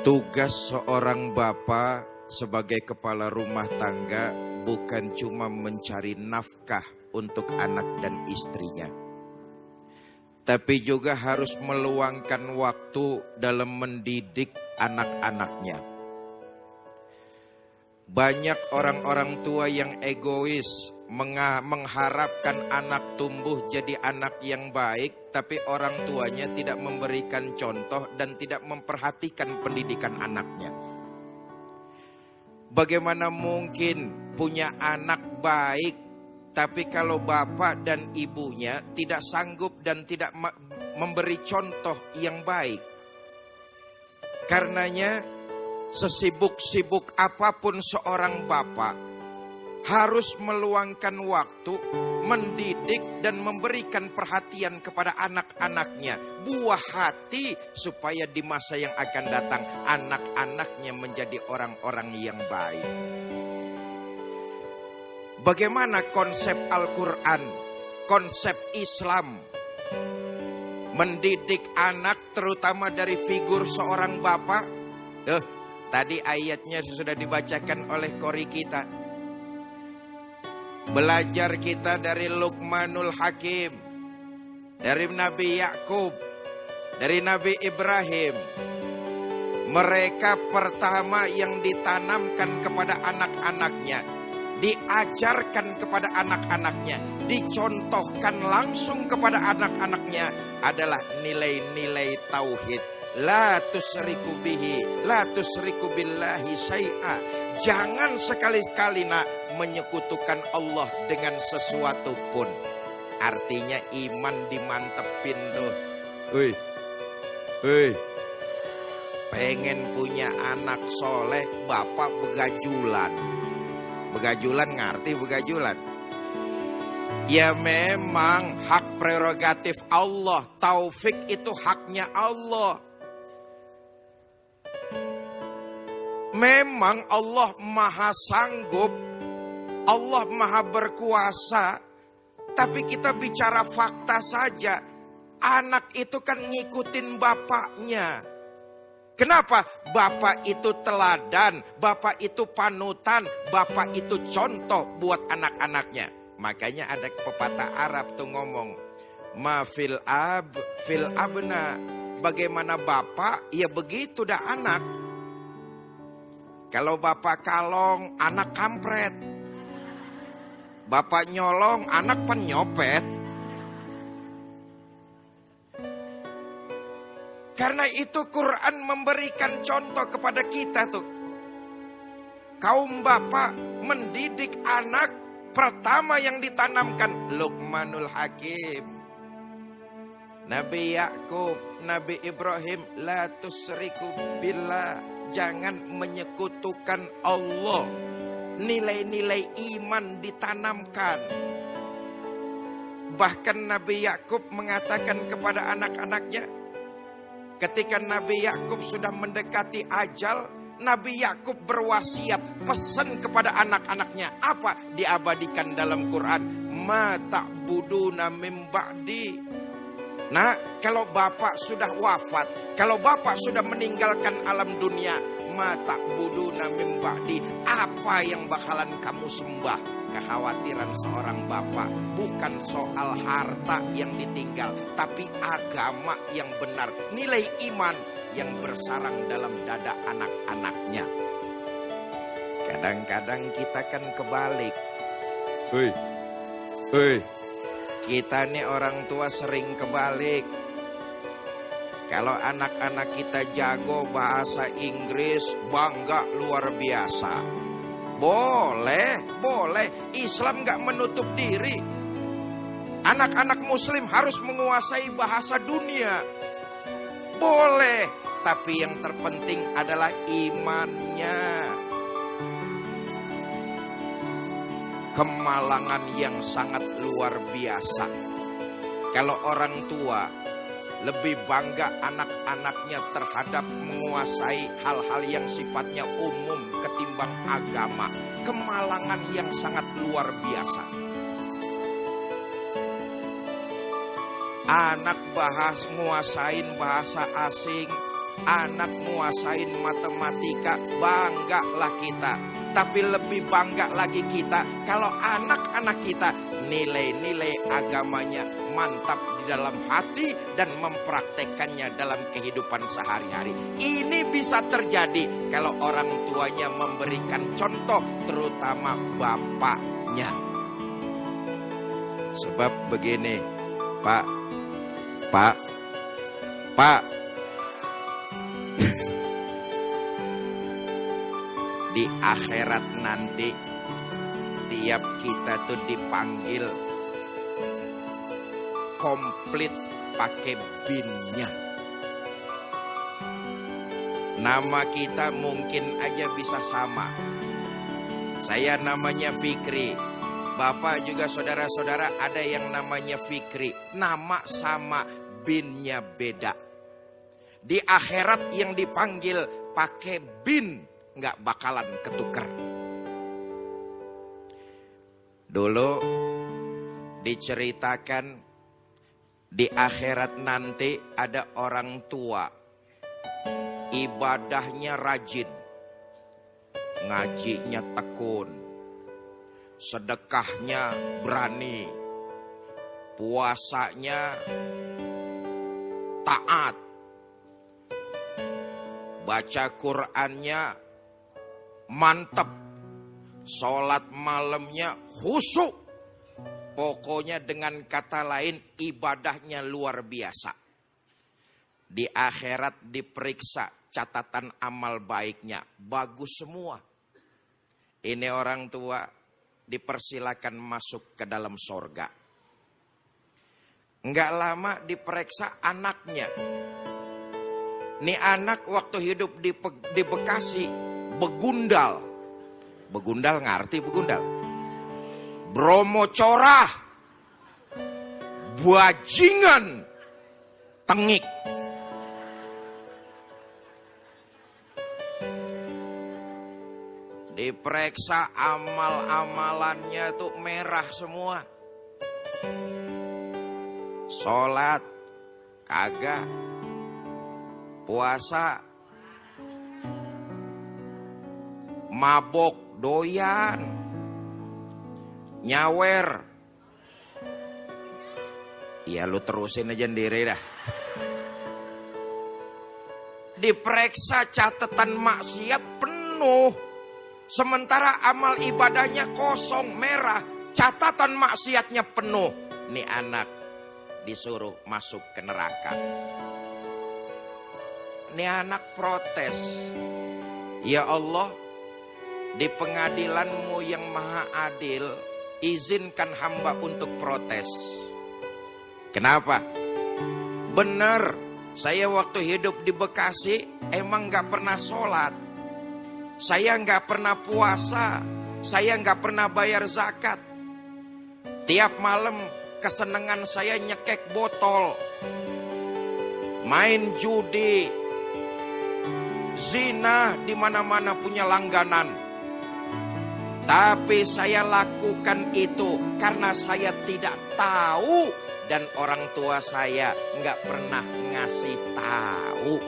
Tugas seorang bapak sebagai kepala rumah tangga bukan cuma mencari nafkah untuk anak dan istrinya, tapi juga harus meluangkan waktu dalam mendidik anak-anaknya. Banyak orang-orang tua yang egois mengharapkan anak tumbuh jadi anak yang baik, tapi orang tuanya tidak memberikan contoh dan tidak memperhatikan pendidikan anaknya. Bagaimana mungkin punya anak baik, tapi kalau bapak dan ibunya tidak sanggup dan tidak memberi contoh yang baik? Karenanya sesibuk-sibuk apapun seorang bapak harus meluangkan waktu mendidik dan memberikan perhatian kepada anak-anaknya, buah hati, supaya di masa yang akan datang anak-anaknya menjadi orang-orang yang baik. Bagaimana konsep Al-Quran, konsep Islam mendidik anak terutama dari figur seorang bapak? Tadi ayatnya sudah dibacakan oleh qori kita. Belajar kita dari Luqmanul Hakim, dari Nabi Yakub, dari Nabi Ibrahim. Mereka pertama yang ditanamkan kepada anak-anaknya, diajarkan kepada anak-anaknya, dicontohkan langsung kepada anak-anaknya adalah nilai-nilai tauhid. La tusyriku bihi, la tusyriku billahi syai'a. Jangan sekali-kali nak menyekutukan Allah dengan sesuatu pun. Artinya iman dimantepin tuh. Pengen punya anak soleh, bapak begajulan. Begajulan, ngerti begajulan? Ya memang hak prerogatif Allah. Taufik itu haknya Allah. Memang Allah maha sanggup, Allah maha berkuasa, tapi kita bicara fakta saja. Anak itu kan ngikutin bapaknya. Kenapa? Bapak itu teladan, bapak itu panutan, bapak itu contoh buat anak-anaknya. Makanya ada pepatah Arab tuh ngomong, ma fil ab fil abna. Bagaimana bapak, ya begitu dah anak. Kalau bapak kalong, anak kampret. Bapak nyolong, anak penyopet. Karena itu Quran memberikan contoh kepada kita tuh. Kaum bapak mendidik anak, pertama yang ditanamkan Luqmanul Hakim, Nabi Yakub, Nabi Ibrahim, la tusyriku billah. Jangan menyekutukan Allah. Nilai-nilai iman ditanamkan. Bahkan Nabi Yakub mengatakan kepada anak-anaknya, ketika Nabi Yakub sudah mendekati ajal, Nabi Yakub berwasiat, pesan kepada anak-anaknya. Apa? Diabadikan dalam Quran. Ma ta'buduna min ba'di. Nah, kalau bapak sudah wafat, kalau bapak sudah meninggalkan alam dunia, ma ta'buduna min ba'di, apa yang bakalan kamu sembah? Kekhawatiran seorang bapak bukan soal harta yang ditinggal, tapi agama yang benar, nilai iman yang bersarang dalam dada anak-anaknya. Kadang-kadang kita kan kebalik. Kita nih orang tua sering kebalik. Kalau anak-anak kita jago bahasa Inggris, bangga luar biasa. Boleh. Islam gak menutup diri. Anak-anak muslim harus menguasai bahasa dunia. Boleh. Tapi yang terpenting adalah imannya. Kemalangan yang sangat luar biasa. Kalau orang tua lebih bangga anak-anaknya terhadap menguasai hal-hal yang sifatnya umum ketimbang agama. Kemalangan yang sangat luar biasa. Anak nguasain bahasa asing, anak nguasain matematika, banggalah kita. Tapi lebih bangga lagi kita kalau anak-anak kita nilai-nilai agamanya mantap di dalam hati dan mempraktekannya dalam kehidupan sehari-hari. Ini bisa terjadi kalau orang tuanya memberikan contoh, terutama bapaknya. Sebab begini, Pak. Di akhirat nanti tiap kita tuh dipanggil komplit pakai BIN-nya. Nama kita mungkin aja bisa sama. Saya namanya Fikri. Bapak juga saudara-saudara ada yang namanya Fikri. Nama sama, BIN-nya beda. Di akhirat yang dipanggil pakai BIN nggak bakalan ketuker. Dulu diceritakan di akhirat nanti ada orang tua, ibadahnya rajin, ngajinya tekun, sedekahnya berani, puasanya taat, baca Qur'annya mantep, sholat malamnya khusyuk. Pokoknya dengan kata lain ibadahnya luar biasa. Di akhirat diperiksa catatan amal baiknya, bagus semua. Ini orang tua dipersilakan masuk ke dalam sorga. Enggak lama diperiksa anaknya. Nih anak waktu hidup di Bekasi begundal. Begundal ngerti begundal? Bromo corah. Bajingan. Tengik. Diperiksa amal-amalannya tuh merah semua. Sholat kagak. Puasa mabok doyan, nyawer. Ya lu terusin aja sendiri dah. Diperiksa catatan maksiat penuh, sementara amal ibadahnya kosong, merah. Catatan maksiatnya penuh. Nih anak disuruh masuk ke neraka. Nih anak protes, ya Allah, di pengadilan-Mu yang maha adil, izinkan hamba untuk protes. Kenapa? Benar, saya waktu hidup di Bekasi emang gak pernah sholat. Saya gak pernah puasa. Saya gak pernah bayar zakat. Tiap malam kesenangan saya nyekek botol, main judi, zina, di mana-mana punya langganan. Tapi saya lakukan itu karena saya tidak tahu dan orang tua saya nggak pernah ngasih tahu.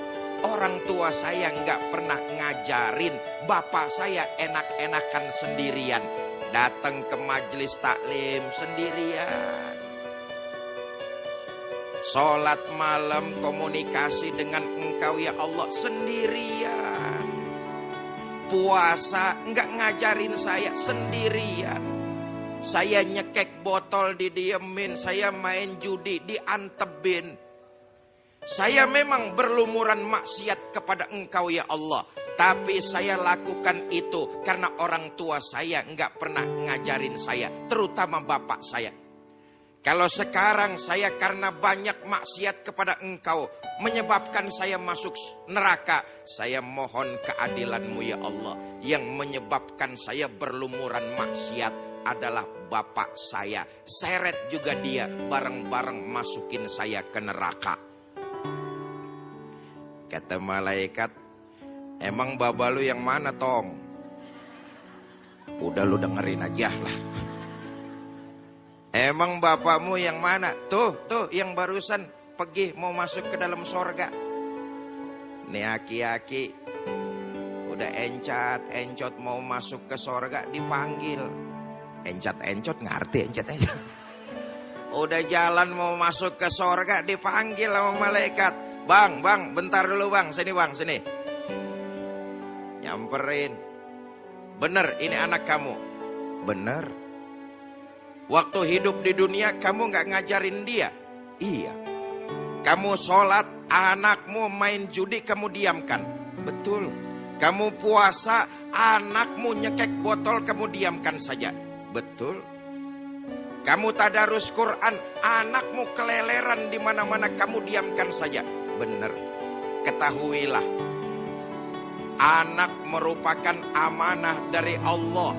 Orang tua saya nggak pernah ngajarin. Bapak saya enak-enakan sendirian, datang ke majelis taklim sendirian. Sholat malam komunikasi dengan Engkau ya Allah sendirian. Puasa enggak ngajarin saya sendirian. Saya nyekek botol didiemin, saya main judi diantebin. Saya memang berlumuran maksiat kepada Engkau ya Allah. Tapi saya lakukan itu karena orang tua saya enggak pernah ngajarin saya, terutama bapak saya. Kalau sekarang saya karena banyak maksiat kepada Engkau menyebabkan saya masuk neraka, saya mohon keadilan-Mu ya Allah. Yang menyebabkan saya berlumuran maksiat adalah bapak saya. Seret juga dia, bareng-bareng masukin saya ke neraka. Kata malaikat, emang baba lu yang mana Tong? Udah lu dengerin aja lah. Emang bapakmu yang mana? Tuh yang barusan pergi mau masuk ke dalam sorga. Nih aki-aki udah encot mau masuk ke sorga dipanggil. Encot ngerti encot. Udah jalan mau masuk ke sorga dipanggil sama malaikat. Bang, bentar dulu bang, sini. Nyamperin. Bener ini anak kamu. Bener. Waktu hidup di dunia kamu gak ngajarin dia. Iya. Kamu sholat, anakmu main judi kamu diamkan. Betul. Kamu puasa, anakmu nyekek botol kamu diamkan saja. Betul. Kamu tadarus Quran, anakmu keleleran di mana-mana kamu diamkan saja. Benar. Ketahuilah, anak merupakan amanah dari Allah.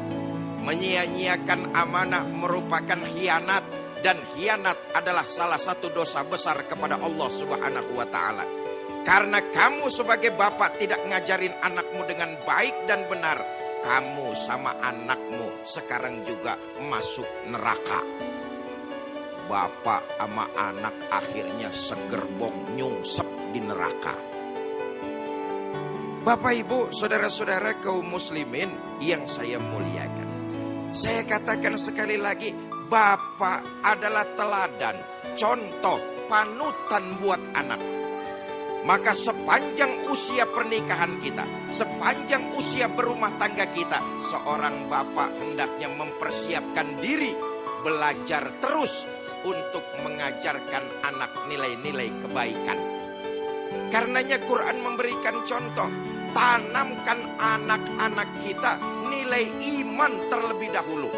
Menyia-nyiakan amanah merupakan khianat, dan khianat adalah salah satu dosa besar kepada Allah Subhanahu wa taala. Karena kamu sebagai bapak tidak ngajarin anakmu dengan baik dan benar, kamu sama anakmu sekarang juga masuk neraka. Bapak sama anak akhirnya segerbong nyungsep di neraka. Bapak ibu saudara-saudara kaum muslimin yang saya muliakan, saya katakan sekali lagi, bapak adalah teladan, contoh, panutan buat anak. Maka sepanjang usia pernikahan kita, sepanjang usia berumah tangga kita, seorang bapak hendaknya mempersiapkan diri, belajar terus untuk mengajarkan anak nilai-nilai kebaikan. Karenanya Quran memberikan contoh, tanamkan anak-anak kita nilai iman terlebih dahulu.